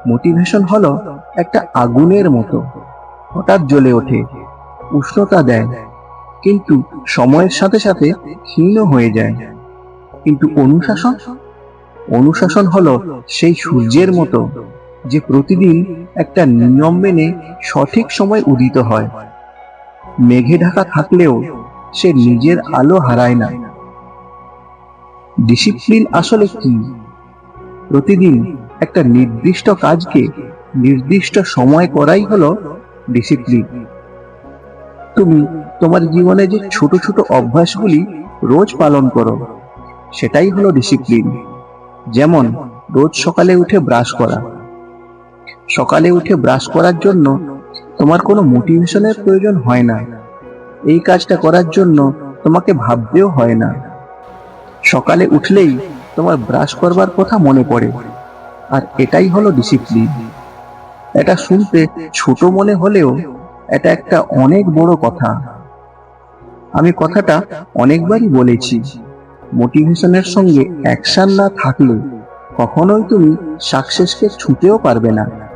Motivation হলো একটা আগুনের মতো, হঠাৎ জ্বলে ওঠে, উষ্ণতা দেয়, কিন্তু সময়ের সাথে সাথে ক্ষীণ হয়ে যায়। কিন্তু অনুশাসন, অনুশাসন হলো সেই সূর্যের মতো, যে প্রতিদিন একটা নিয়ম মেনে সঠিক সময় উদিত হয়। মেঘে ঢাকা থাকলেও সে নিজের আলো হারায় না। ডিসিপ্লিন আসলে কি? প্রতিদিন একটা নির্দিষ্ট কাজকে নির্দিষ্ট সময় করাই হলো ডিসিপ্লিন। তুমি তোমার জীবনে যে ছোট ছোট অভ্যাসগুলি রোজ পালন করো, সেটাই হলো ডিসিপ্লিন। যেমন রোজ সকালে উঠে ব্রাশ করা। সকালে উঠে ব্রাশ করার জন্য তোমার কোনো মোটিভেশনের প্রয়োজন হয় না। এই কাজটা করার জন্য তোমাকে ভাবতেও হয় না। সকালে উঠলেই তোমার ব্রাশ করবার কথা মনে পড়ে, আর এটাই হলো ডিসিপ্লিন। এটা শুনতে ছোট মনে হলেও এটা একটা অনেক বড় কথা। আমি কথাটা অনেকবারই বলেছি, মোটিভেশনের সঙ্গে অ্যাকশন না থাকলে কখনোই তুমি সাকসেসকে ছুঁতেও পারবে না।